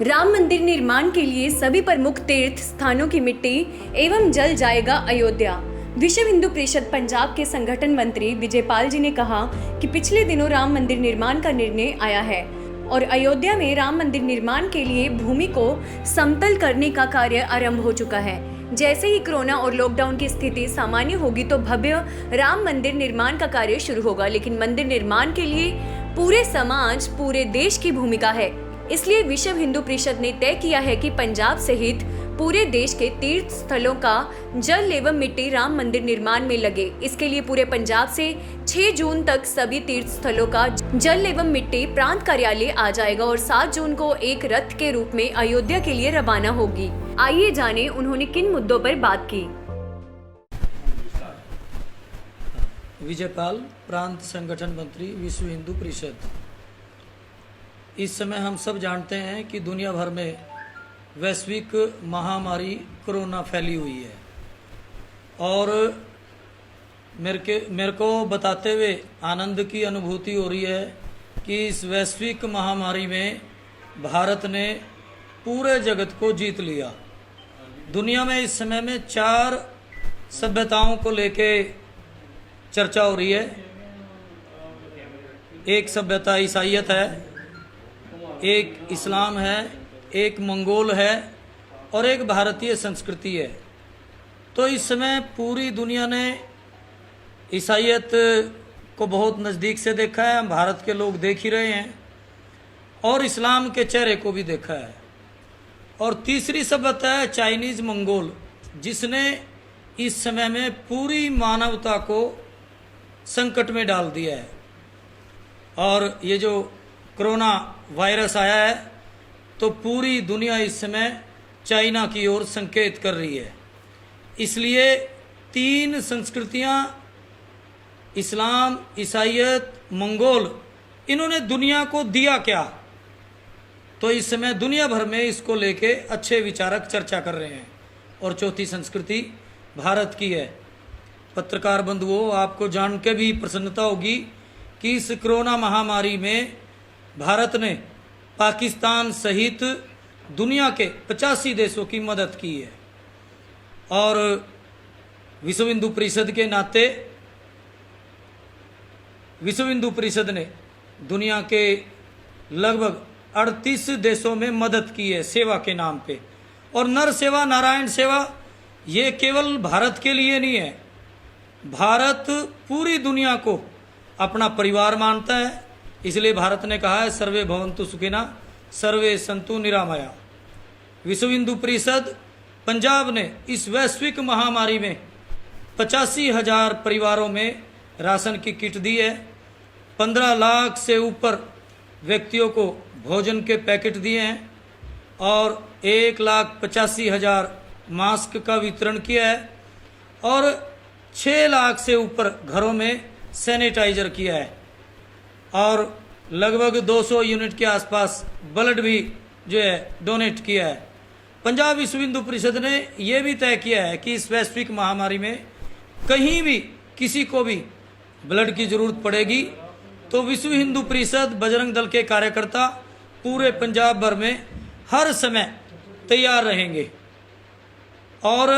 राम मंदिर निर्माण के लिए सभी प्रमुख तीर्थ स्थानों की मिट्टी एवं जल जाएगा अयोध्या। विश्व हिंदू परिषद पंजाब के संगठन मंत्री विजयपाल जी ने कहा कि पिछले दिनों राम मंदिर निर्माण का निर्णय आया है और अयोध्या में राम मंदिर निर्माण के लिए भूमि को समतल करने का कार्य आरंभ हो चुका है। जैसे ही कोरोना और लॉकडाउन की स्थिति सामान्य होगी तो भव्य राम मंदिर निर्माण का कार्य शुरू होगा, लेकिन मंदिर निर्माण के लिए पूरे समाज, पूरे देश की भूमिका है। इसलिए विश्व हिंदू परिषद ने तय किया है कि पंजाब सहित पूरे देश के तीर्थ स्थलों का जल एवं मिट्टी राम मंदिर निर्माण में लगे। इसके लिए पूरे पंजाब से 6 जून तक सभी तीर्थ स्थलों का जल एवं मिट्टी प्रांत कार्यालय आ जाएगा और 7 जून को एक रथ के रूप में अयोध्या के लिए रवाना होगी। आइए जाने उन्होंने किन मुद्दों पर बात की। विजयपाल, प्रांत संगठन मंत्री, विश्व हिंदू परिषद। इस समय हम सब जानते हैं कि दुनिया भर में वैश्विक महामारी कोरोना फैली हुई है और मेरे को बताते हुए आनंद की अनुभूति हो रही है कि इस वैश्विक महामारी में भारत ने पूरे जगत को जीत लिया। दुनिया में इस समय में 4 सभ्यताओं को लेके चर्चा हो रही है। एक सभ्यता ईसाईयत है, एक इस्लाम है, एक मंगोल है और एक भारतीय संस्कृति है। तो इस समय पूरी दुनिया ने ईसाईयत को बहुत नज़दीक से देखा है, हम भारत के लोग देख ही रहे हैं, और इस्लाम के चेहरे को भी देखा है। और तीसरी सभ्यता है चाइनीज़ मंगोल, जिसने इस समय में पूरी मानवता को संकट में डाल दिया है। और ये जो कोरोना वायरस आया है तो पूरी दुनिया इस समय चाइना की ओर संकेत कर रही है। इसलिए 3 संस्कृतियां, इस्लाम, ईसाईयत, मंगोल, इन्होंने दुनिया को दिया क्या? तो इस समय दुनिया भर में इसको लेके अच्छे विचारक चर्चा कर रहे हैं। और चौथी संस्कृति भारत की है। पत्रकार बंधुओं, आपको जान के भी प्रसन्नता होगी कि इस कोरोना महामारी में भारत ने पाकिस्तान सहित दुनिया के 85 देशों की मदद की है। और विश्व हिंदू परिषद के नाते विश्व हिंदू परिषद ने दुनिया के लगभग 38 देशों में मदद की है सेवा के नाम पे। और नर सेवा, नारायण सेवा, ये केवल भारत के लिए नहीं है। भारत पूरी दुनिया को अपना परिवार मानता है। इसलिए भारत ने कहा है सर्वे भवन्तु सुखिना सर्वे सन्तु निरामया। विश्व हिंदू परिषद पंजाब ने इस वैश्विक महामारी में 85,000 परिवारों में राशन की किट दी है। 15 लाख से ऊपर व्यक्तियों को भोजन के पैकेट दिए हैं और 1,85,000 मास्क का वितरण किया है और 6 लाख से ऊपर घरों में सैनिटाइजर किया है और लगभग 200 यूनिट के आसपास ब्लड भी जो है डोनेट किया है। पंजाब विश्व हिंदू परिषद ने यह भी तय किया है कि इस वैश्विक महामारी में कहीं भी किसी को भी ब्लड की जरूरत पड़ेगी तो विश्व हिंदू परिषद, बजरंग दल के कार्यकर्ता पूरे पंजाब भर में हर समय तैयार रहेंगे। और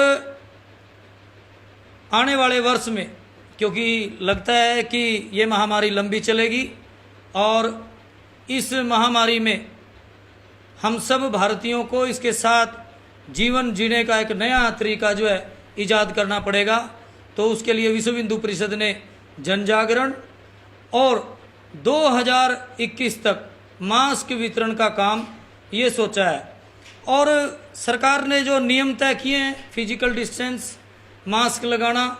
आने वाले वर्ष में, क्योंकि लगता है कि ये महामारी लंबी चलेगी और इस महामारी में हम सब भारतीयों को इसके साथ जीवन जीने का एक नया तरीका जो है ईजाद करना पड़ेगा। तो उसके लिए विश्व हिंदू परिषद ने जन जागरण और 2021 तक मास्क वितरण का काम ये सोचा है। और सरकार ने जो नियम तय किए हैं, फिजिकल डिस्टेंस, मास्क लगाना,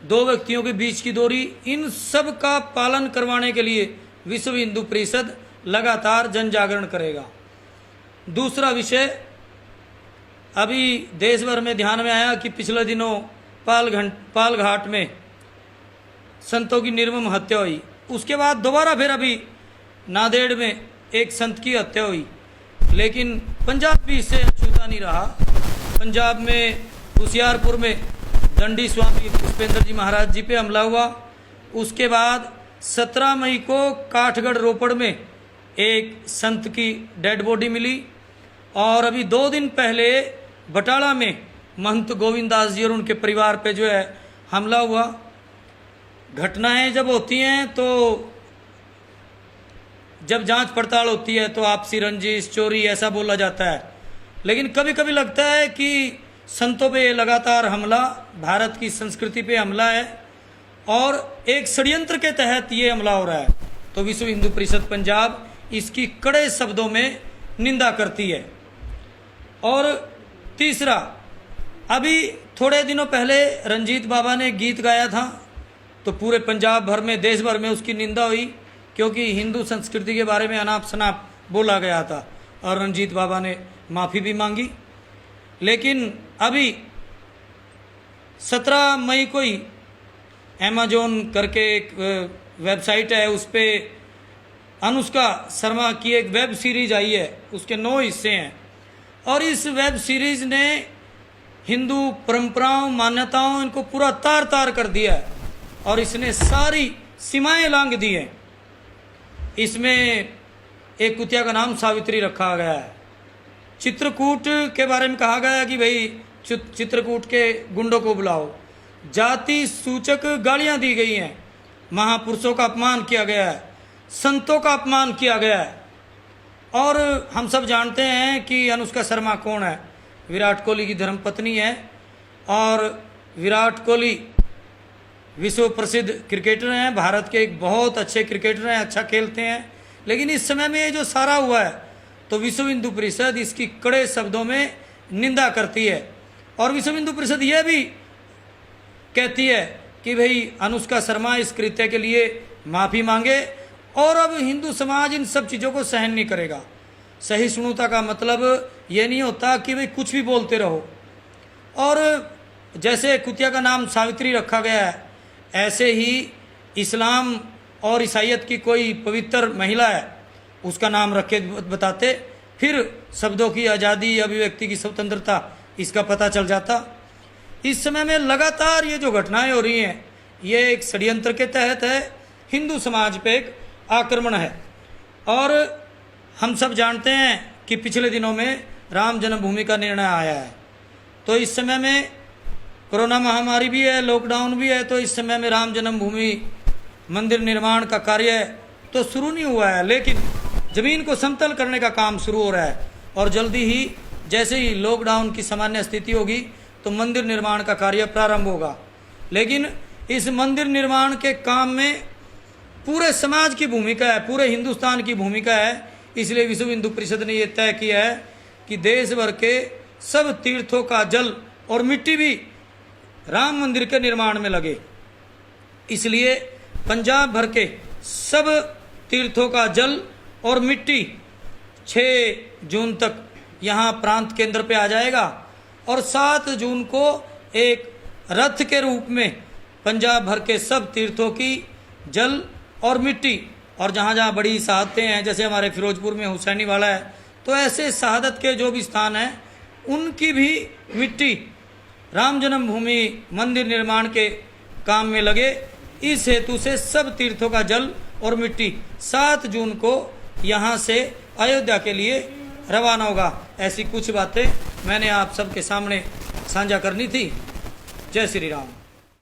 2 व्यक्तियों के बीच की दूरी, इन सब का पालन करवाने के लिए विश्व हिंदू परिषद लगातार जन जागरण करेगा। दूसरा विषय, अभी देश भर में ध्यान में आया कि पिछले दिनों पालघाट में संतों की निर्मम हत्या हुई। उसके बाद दोबारा फिर अभी नांदेड़ में एक संत की हत्या हुई, लेकिन पंजाब भी इससे अछूता नहीं रहा। पंजाब में होशियारपुर में दंडी स्वामी पुष्पेंद्र जी महाराज जी पे हमला हुआ। उसके बाद 17 मई को काठगढ़ रोपड़ में एक संत की डेड बॉडी मिली और अभी 2 दिन पहले बटाला में महंत गोविंद दास जी और उनके परिवार पे जो है हमला हुआ। घटनाएं जब होती हैं तो जब जांच पड़ताल होती है तो आपसी रंजिश, चोरी ऐसा बोला जाता है, लेकिन कभी कभी लगता है कि संतों पे ये लगातार हमला भारत की संस्कृति पे हमला है और एक षड्यंत्र के तहत ये हमला हो रहा है। तो विश्व हिंदू परिषद पंजाब इसकी कड़े शब्दों में निंदा करती है। और तीसरा, अभी थोड़े दिनों पहले रंजीत बाबा ने गीत गाया था तो पूरे पंजाब भर में, देश भर में उसकी निंदा हुई, क्योंकि हिंदू संस्कृति के बारे में अनाप शनाप बोला गया था और रंजीत बाबा ने माफ़ी भी मांगी। लेकिन अभी 17 मई को ही अमेजोन करके एक वेबसाइट है, उस पर अनुष्का शर्मा की एक वेब सीरीज आई है, उसके 9 हिस्से हैं और इस वेब सीरीज ने हिंदू परंपराओं, मान्यताओं, इनको पूरा तार तार कर दिया है और इसने सारी सीमाएं लांघ दी हैं। इसमें एक कुतिया का नाम सावित्री रखा गया है। चित्रकूट के बारे में कहा गया कि भाई चित्रकूट के गुंडों को बुलाओ। जाति सूचक गालियां दी गई हैं, महापुरुषों का अपमान किया गया है, संतों का अपमान किया गया है। और हम सब जानते हैं कि अनुष्का शर्मा कौन है, विराट कोहली की धर्मपत्नी है और विराट कोहली विश्व प्रसिद्ध क्रिकेटर हैं, भारत के एक बहुत अच्छे क्रिकेटर हैं, अच्छा खेलते हैं। लेकिन इस समय में ये जो सारा हुआ है तो विश्व हिंदू परिषद इसकी कड़े शब्दों में निंदा करती है और विश्व हिंदू परिषद यह भी कहती है कि भाई अनुष्का शर्मा इस कृत्य के लिए माफ़ी मांगे और अब हिंदू समाज इन सब चीज़ों को सहन नहीं करेगा। सहिष्णुता का मतलब ये नहीं होता कि भाई कुछ भी बोलते रहो। और जैसे कुतिया का नाम सावित्री रखा गया है, ऐसे ही इस्लाम और ईसाईयत की कोई पवित्र महिला है, उसका नाम रख के बताते, फिर शब्दों की आज़ादी, अभिव्यक्ति की स्वतंत्रता, इसका पता चल जाता। इस समय में लगातार ये जो घटनाएं हो रही हैं, ये एक षड्यंत्र के तहत है, हिंदू समाज पे एक आक्रमण है। और हम सब जानते हैं कि पिछले दिनों में राम जन्मभूमि का निर्णय आया है। तो इस समय में कोरोना महामारी भी है, लॉकडाउन भी है, तो इस समय में राम जन्मभूमि मंदिर निर्माण का कार्य तो शुरू नहीं हुआ है, लेकिन ज़मीन को समतल करने का काम शुरू हो रहा है और जल्दी ही जैसे ही लॉकडाउन की सामान्य स्थिति होगी तो मंदिर निर्माण का कार्य प्रारंभ होगा। लेकिन इस मंदिर निर्माण के काम में पूरे समाज की भूमिका है, पूरे हिंदुस्तान की भूमिका है। इसलिए विश्व हिंदू परिषद ने यह तय किया है कि देश भर के सब तीर्थों का जल और मिट्टी भी राम मंदिर के निर्माण में लगे। इसलिए पंजाब भर के सब तीर्थों का जल और मिट्टी 6 जून तक यहाँ प्रांत केंद्र पे आ जाएगा और 7 जून को एक रथ के रूप में पंजाब भर के सब तीर्थों की जल और मिट्टी, और जहाँ जहाँ बड़ी शहादतें हैं, जैसे हमारे फिरोजपुर में हुसैनी वाला है, तो ऐसे शहादत के जो भी स्थान हैं उनकी भी मिट्टी राम जन्मभूमि मंदिर निर्माण के काम में लगे। इस हेतु से सब तीर्थों का जल और मिट्टी 7 जून को यहाँ से अयोध्या के लिए रवाना होगा। ऐसी कुछ बातें मैंने आप सबके सामने साझा करनी थी। जय श्री राम।